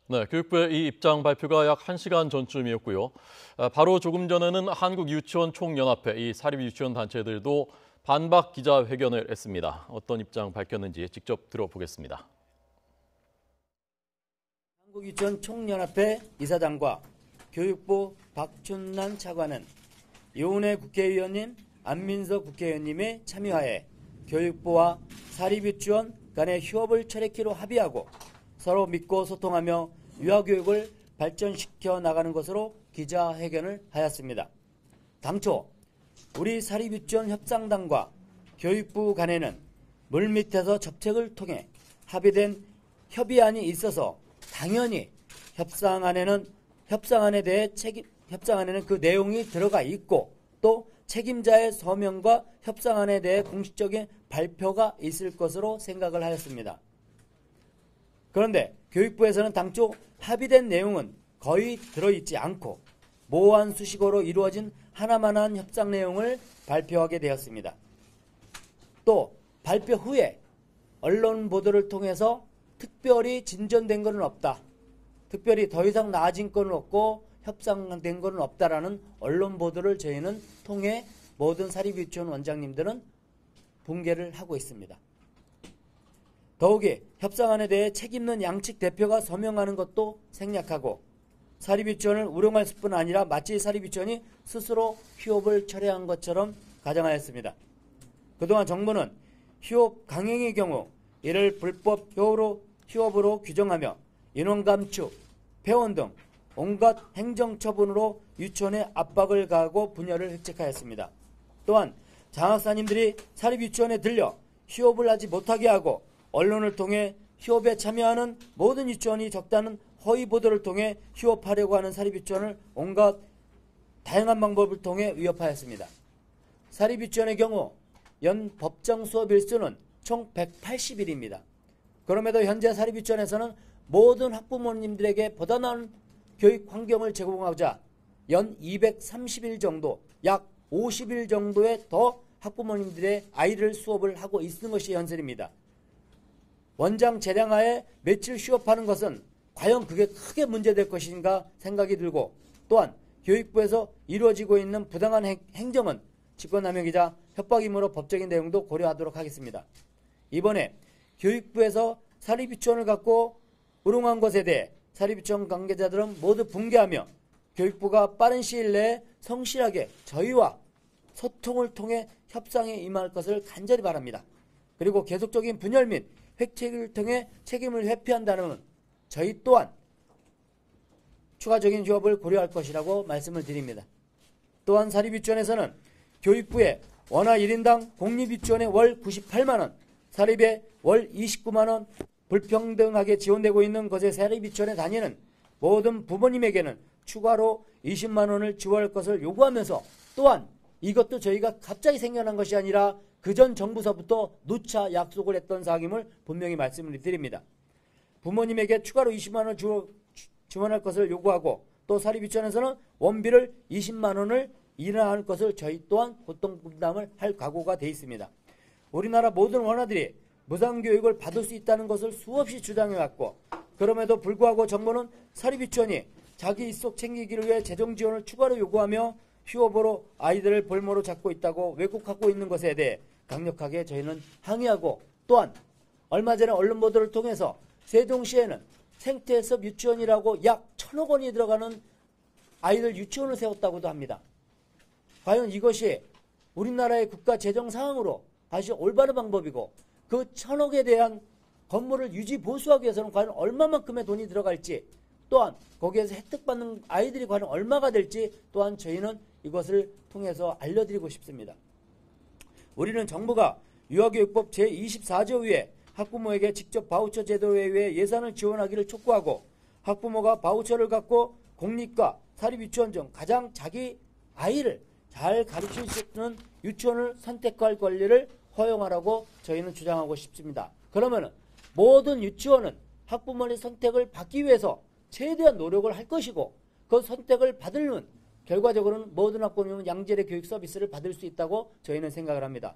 네, 교육부의 이 입장 발표가 약 1시간 전쯤이었고요. 바로 조금 전에는 한국유치원총연합회, 이 사립유치원 단체들도 반박 기자회견을 했습니다. 어떤 입장 밝혔는지 직접 들어보겠습니다. 한국유치원총연합회 이사장과 교육부 박춘난 차관은 이훈혜 국회의원님, 안민석 국회의원님의 참여하에 교육부와 사립유치원 간의 휴업을 철회키로 합의하고 서로 믿고 소통하며 유아교육을 발전시켜 나가는 것으로 기자회견을 하였습니다. 당초 우리 사립유치원 협상단과 교육부 간에는 물밑에서 접촉을 통해 합의된 협의안이 있어서 당연히 협상안에는 그 내용이 들어가 있고 또 책임자의 서명과 협상안에 대해 공식적인 발표가 있을 것으로 생각을 하였습니다. 그런데 교육부에서는 당초 합의된 내용은 거의 들어있지 않고 모호한 수식어로 이루어진 하나만한 협상 내용을 발표하게 되었습니다. 또 발표 후에 언론 보도를 통해서 특별히 진전된 것은 없다. 특별히 더 이상 나아진 것은 없고 협상된 것은 없다라는 언론 보도를 저희는 통해 모든 사립유치원 원장님들은 붕괴를 하고 있습니다. 더욱이 협상안에 대해 책임있는 양측 대표가 서명하는 것도 생략하고 사립유치원을 우롱할 뿐 아니라 마치 사립유치원이 스스로 휴업을 철회한 것처럼 가정하였습니다. 그동안 정부는 휴업 강행의 경우 이를 불법 휴업으로 규정하며 인원 감축, 폐원 등 온갖 행정처분으로 유치원에 압박을 가하고 분열을 획책하였습니다. 또한 장학사님들이 사립유치원에 들려 휴업을 하지 못하게 하고 언론을 통해 휴업에 참여하는 모든 유치원이 적다는 허위 보도를 통해 휴업하려고 하는 사립유치원을 온갖 다양한 방법을 통해 위협하였습니다. 사립유치원의 경우 연 법정 수업 일수는 총 180일입니다. 그럼에도 현재 사립유치원에서는 모든 학부모님들에게 보다 나은 교육 환경을 제공하고자 연 230일 정도, 약 50일 정도의 더 학부모님들의 아이들 수업을 하고 있는 것이 현실입니다. 원장 재량하에 며칠 휴업하는 것은 과연 그게 크게 문제될 것인가 생각이 들고 또한 교육부에서 이루어지고 있는 부당한 행정은 직권남용이자 협박이므로 법적인 내용도 고려하도록 하겠습니다. 이번에 교육부에서 사립유치원을 갖고 우롱한 것에 대해 사립유치원 관계자들은 모두 붕괴하며 교육부가 빠른 시일 내에 성실하게 저희와 소통을 통해 협상에 임할 것을 간절히 바랍니다. 그리고 계속적인 분열 및 획책을 통해 책임을 회피한다는 저희 또한 추가적인 휴업을 고려할 것이라고 말씀을 드립니다. 또한 사립유치원에서는 교육부에 원화 1인당 공립유치원에 월 98만원, 사립에 월 29만원 불평등하게 지원되고 있는 것에 사립유치원에 다니는 모든 부모님에게는 추가로 20만원을 지원할 것을 요구하면서 또한 이것도 저희가 갑자기 생겨난 것이 아니라 그전 정부서부터 누차 약속을 했던 사항임을 분명히 말씀을 드립니다. 부모님에게 추가로 20만원 지원할 것을 요구하고 또 사립유치원에서는 원비를 20만원을 인하할 것을 저희 또한 고통분담을 할 각오가 되어 있습니다. 우리나라 모든 원아들이 무상교육을 받을 수 있다는 것을 수없이 주장해왔고 그럼에도 불구하고 정부는 사립유치원이 자기 입속 챙기기를 위해 재정 지원을 추가로 요구하며 휴업으로 아이들을 볼모로 잡고 있다고 왜곡하고 있는 것에 대해 강력하게 저희는 항의하고 또한 얼마 전에 언론 보도를 통해서 세종시에는 생태해썹 유치원이라고 약 1,000억 원이 들어가는 아이들 유치원을 세웠다고도 합니다. 과연 이것이 우리나라의 국가 재정 상황으로 다시 올바른 방법이고 그 1,000억에 대한 건물을 유지 보수하기 위해서는 과연 얼마만큼의 돈이 들어갈지 또한 거기에서 혜택받는 아이들이 과연 얼마가 될지 또한 저희는 이것을 통해서 알려드리고 싶습니다. 우리는 정부가 유아교육법 제24조 위에 학부모에게 직접 바우처 제도에 의해 예산을 지원하기를 촉구하고 학부모가 바우처를 갖고 공립과 사립유치원 중 가장 자기 아이를 잘 가르칠 수 있는 유치원을 선택할 권리를 허용하라고 저희는 주장하고 싶습니다. 그러면 모든 유치원은 학부모의 선택을 받기 위해서 최대한 노력을 할 것이고 그 선택을 받으면 결과적으로는 모든 학부모는 양질의 교육 서비스를 받을 수 있다고 저희는 생각을 합니다.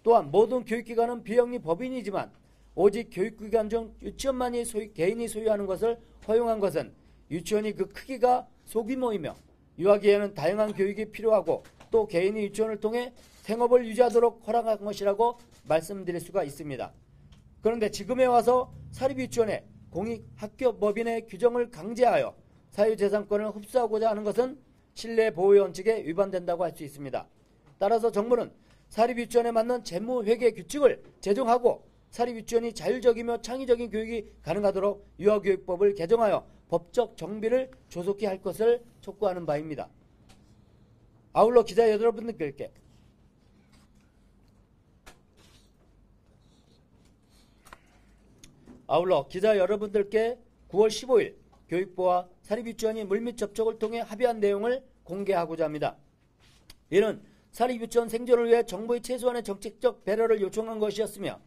또한 모든 교육기관은 비영리 법인이지만 오직 교육기관 중 유치원만이 개인이 소유하는 것을 허용한 것은 유치원이 그 크기가 소규모이며 유아기에는 다양한 교육이 필요하고 또 개인이 유치원을 통해 생업을 유지하도록 허락한 것이라고 말씀드릴 수가 있습니다. 그런데 지금에 와서 사립유치원의 공익학교법인의 규정을 강제하여 사유재산권을 흡수하고자 하는 것은 신뢰보호 원칙에 위반된다고 할 수 있습니다. 따라서 정부는 사립유치원에 맞는 재무회계 규칙을 제정하고 사립유치원이 자율적이며 창의적인 교육이 가능하도록 유아교육법을 개정하여 법적 정비를 조속히 할 것을 촉구하는 바입니다. 아울러 기자 여러분들께 아울러 기자 여러분들께 9월 15일 교육부와 사립유치원이 물밑 접촉을 통해 합의한 내용을 공개하고자 합니다. 이는 사립유치원 생존을 위해 정부의 최소한의 정책적 배려를 요청한 것이었으며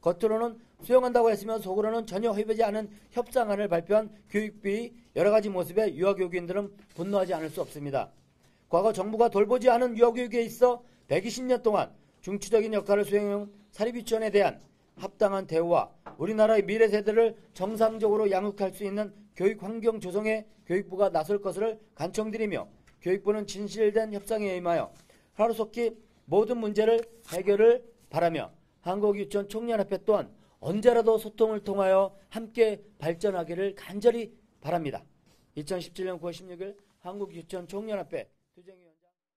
겉으로는 수용한다고 했으며 속으로는 전혀 협의하지 않은 협상안을 발표한 교육부의 여러가지 모습에 유아교육인들은 분노하지 않을 수 없습니다. 과거 정부가 돌보지 않은 유아교육에 있어 120년 동안 중추적인 역할을 수행해온 사립유치원에 대한 합당한 대우와 우리나라의 미래 세대를 정상적으로 양육할 수 있는 교육 환경 조성에 교육부가 나설 것을 간청드리며 교육부는 진실된 협상에 임하여 하루속히 모든 문제를 해결을 바라며 한국유치원 총연합회 또한 언제라도 소통을 통하여 함께 발전하기를 간절히 바랍니다. 2017년 9월 16일 한국유치원 총연합회 투쟁위원